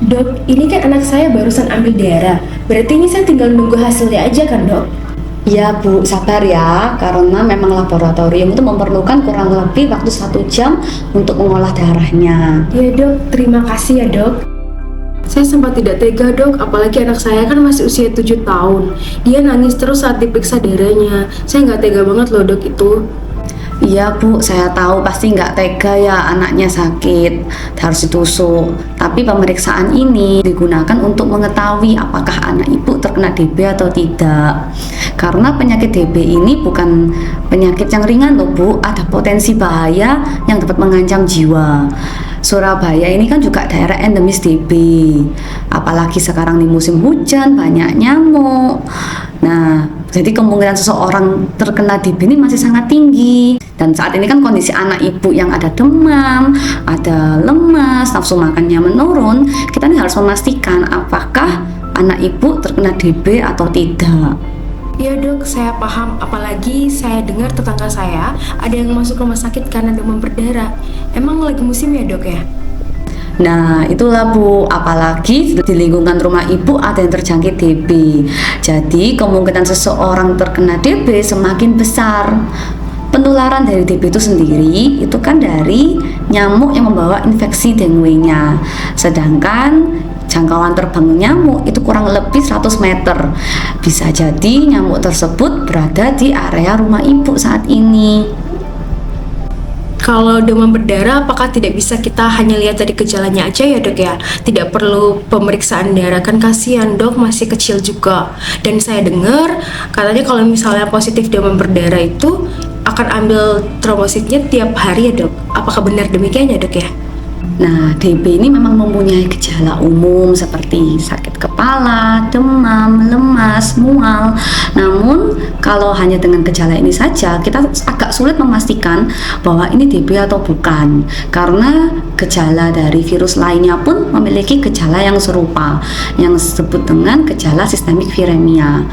Dok, ini kan anak saya barusan ambil darah. Berarti ini saya tinggal nunggu hasilnya aja kan, Dok? Ya Bu, sabar ya, karena memang laboratorium itu memerlukan kurang lebih waktu 1 jam untuk mengolah darahnya. Ya Dok, terima kasih ya Dok. Saya sempat tidak tega Dok, apalagi anak saya kan masih usia 7 tahun. Dia nangis terus saat diperiksa darahnya. Saya nggak tega banget loh Dok itu. Iya Bu, saya tahu pasti nggak tega ya anaknya sakit, harus ditusuk. Tapi pemeriksaan ini digunakan untuk mengetahui apakah anak ibu terkena DB atau tidak. Karena penyakit DB ini bukan penyakit yang ringan loh Bu, ada potensi bahaya yang dapat mengancam jiwa. Surabaya ini kan juga daerah endemis DB, apalagi sekarang di musim hujan banyak nyamuk. Nah, jadi kemungkinan seseorang terkena DB ini masih sangat tinggi. Dan saat ini kan kondisi anak ibu yang ada demam, ada lemas, nafsu makannya menurun, kita ini harus memastikan apakah anak ibu terkena DB atau tidak. Ya Dok, saya paham. Apalagi saya dengar tetangga saya ada yang masuk rumah sakit karena demam berdarah. Emang lagi musim ya Dok ya? Nah itulah Bu, apalagi di lingkungan rumah ibu ada yang terjangkit DB. Jadi kemungkinan seseorang terkena DB semakin besar. Penularan dari DB itu sendiri itu kan dari nyamuk yang membawa infeksi dengue-nya. Sedangkan jangkauan terbang nyamuk itu kurang lebih 100 meter. Bisa jadi nyamuk tersebut berada di area rumah ibu saat ini. Kalau demam berdarah, apakah tidak bisa kita hanya lihat dari gejalanya aja ya Dok ya? Tidak perlu pemeriksaan darah, kan kasihan Dok, masih kecil juga. Dan saya dengar katanya kalau misalnya positif demam berdarah itu akan ambil trombositnya tiap hari ya Dok. Apakah benar demikian ya Dok ya? Nah, DB ini memang mempunyai gejala umum seperti sakit kepala, demam, lemas, mual. Namun, kalau hanya dengan gejala ini saja, kita agak sulit memastikan bahwa ini DB atau bukan. Karena gejala dari virus lainnya pun memiliki gejala yang serupa, yang disebut dengan gejala sistemik viremia.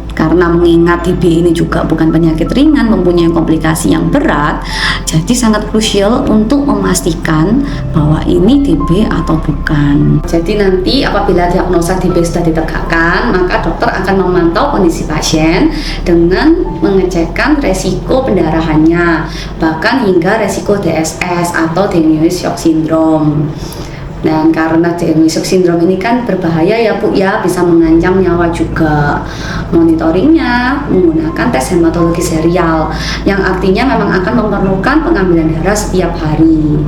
Karena mengingat DB ini juga bukan penyakit ringan, mempunyai komplikasi yang berat, jadi sangat krusial untuk memastikan bahwa ini DB atau bukan. Jadi nanti apabila diagnosa DB sudah ditegakkan, maka dokter akan memantau kondisi pasien dengan mengecekkan resiko pendarahannya, bahkan hingga resiko DSS atau Dengue Shock Syndrome. Dan karena Dengue Shock Syndrome ini kan berbahaya ya Bu ya, bisa mengancam nyawa juga. Monitoringnya menggunakan tes hematologi serial, yang artinya memang akan memerlukan pengambilan darah setiap hari.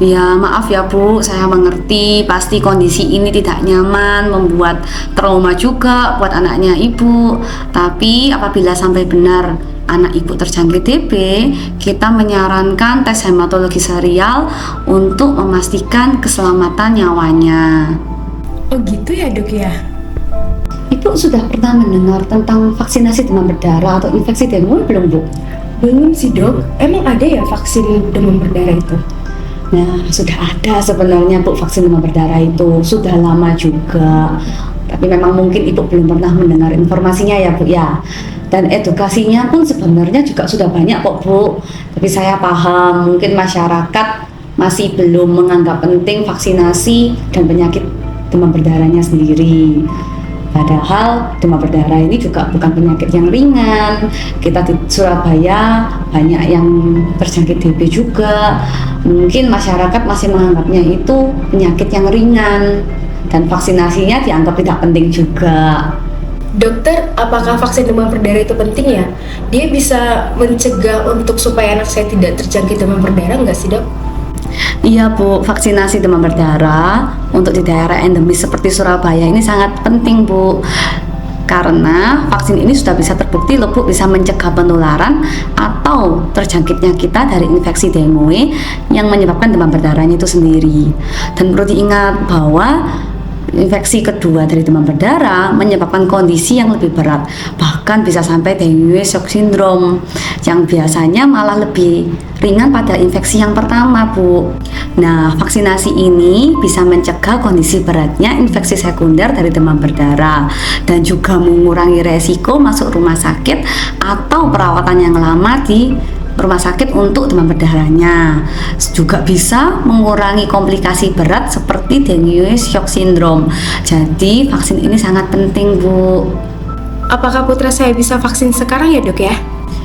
Ya maaf ya Bu, saya mengerti pasti kondisi ini tidak nyaman, membuat trauma juga buat anaknya Ibu. Tapi apabila sampai benar anak Ibu terjangkit DB, kita menyarankan tes hematologi serial untuk memastikan keselamatan nyawanya. Oh gitu ya Dok ya? Ibu sudah pernah mendengar tentang vaksinasi demam berdarah atau infeksi dengue belum Bu? Belum sih Dok, emang ada ya vaksin demam berdarah itu? Nah, sudah ada sebenarnya Bu vaksin demam berdarah itu, sudah lama juga. Tapi memang mungkin Ibu belum pernah mendengar informasinya ya Bu ya. Dan edukasinya pun sebenarnya juga sudah banyak kok Bu. Tapi saya paham mungkin masyarakat masih belum menganggap penting vaksinasi dan penyakit demam berdarahnya sendiri. Padahal demam berdarah ini juga bukan penyakit yang ringan. Kita di Surabaya banyak yang terjangkit DB juga. Mungkin masyarakat masih menganggapnya itu penyakit yang ringan dan vaksinasinya dianggap tidak penting juga. Dokter, apakah vaksin demam berdarah itu penting ya? Dia bisa mencegah untuk supaya anak saya tidak terjangkit demam berdarah nggak sih, Dok? Iya Bu, vaksinasi demam berdarah untuk di daerah endemis seperti Surabaya ini sangat penting Bu. Karena vaksin ini sudah bisa terbukti loh Bu, bisa mencegah penularan atau terjangkitnya kita dari infeksi dengue yang menyebabkan demam berdarahnya itu sendiri. Dan perlu diingat bahwa infeksi kedua dari demam berdarah menyebabkan kondisi yang lebih berat, bahkan bisa sampai dengue shock syndrome yang biasanya malah lebih ringan pada infeksi yang pertama Bu. Nah, vaksinasi ini bisa mencegah kondisi beratnya infeksi sekunder dari demam berdarah dan juga mengurangi resiko masuk rumah sakit atau perawatan yang lama di rumah sakit untuk demam berdarahnya. Juga bisa mengurangi komplikasi berat seperti dengue shock syndrome. Jadi vaksin ini sangat penting Bu. Apakah putra saya bisa vaksin sekarang ya, Dok ya?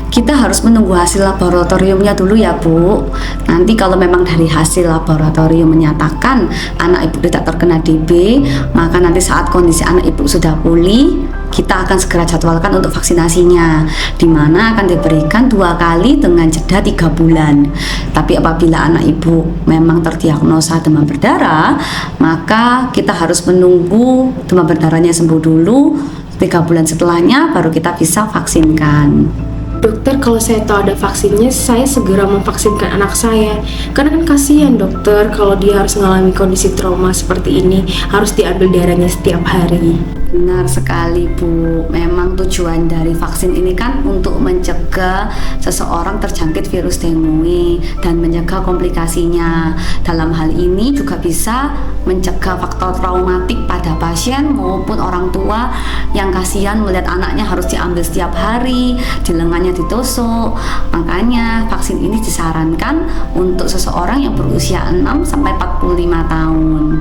Kita harus menunggu hasil laboratoriumnya dulu ya Bu. Nanti kalau memang dari hasil laboratorium menyatakan anak ibu tidak terkena DB, maka nanti saat kondisi anak ibu sudah pulih, kita akan segera jadwalkan untuk vaksinasinya, di mana akan diberikan 2 kali dengan jeda 3 bulan. Tapi apabila anak ibu memang terdiagnosa demam berdarah, maka kita harus menunggu demam berdarahnya sembuh dulu. 3 bulan setelahnya baru kita bisa vaksinkan. Dokter, kalau saya tahu ada vaksinnya, saya segera memvaksinkan anak saya. Karena kan kasihan dokter kalau dia harus mengalami kondisi trauma seperti ini, harus diambil darahnya setiap hari. Benar sekali Bu, memang tujuan dari vaksin ini kan untuk mencegah seseorang terjangkit virus dengue dan mencegah komplikasinya. Dalam hal ini juga bisa mencegah faktor traumatik pada pasien maupun orang tua yang kasihan melihat anaknya harus diambil setiap hari, di lengannya ditusuk. Makanya vaksin ini disarankan untuk seseorang yang berusia 6-45 tahun.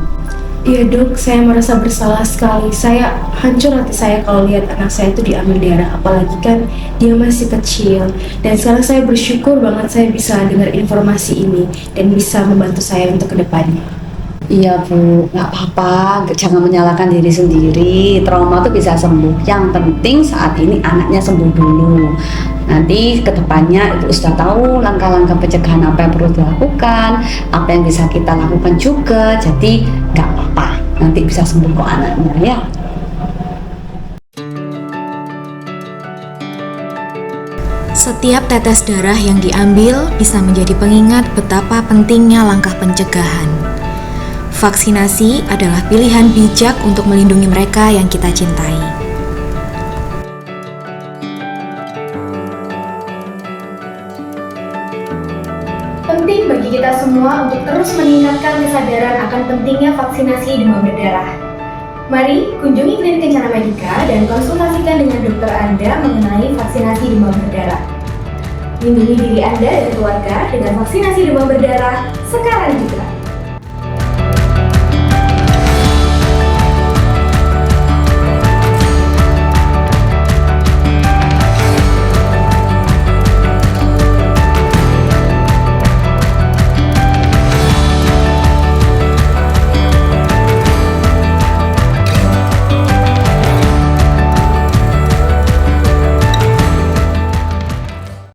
Iya Dok, saya merasa bersalah sekali. Saya hancur hati saya kalau lihat anak saya itu diambil darah, apalagi kan dia masih kecil. Dan sekarang saya bersyukur banget saya bisa dengar informasi ini dan bisa membantu saya untuk kedepannya. Iya Bu, nggak apa-apa, jangan menyalahkan diri sendiri. Trauma itu bisa sembuh. Yang penting saat ini anaknya sembuh dulu. Nanti kedepannya Ibu sudah tahu langkah-langkah pencegahan apa yang perlu dilakukan, apa yang bisa kita lakukan juga. Jadi nggak apa-apa, nanti bisa sembuh kok anaknya ya. Setiap tetes darah yang diambil bisa menjadi pengingat betapa pentingnya langkah pencegahan. Vaksinasi adalah pilihan bijak untuk melindungi mereka yang kita cintai. Penting bagi kita semua untuk terus meningkatkan kesadaran akan pentingnya vaksinasi demam berdarah. Mari kunjungi klinik Kencana Medika dan konsultasikan dengan dokter Anda mengenai vaksinasi demam berdarah. Lindungi diri Anda dan keluarga dengan vaksinasi demam berdarah sekarang juga.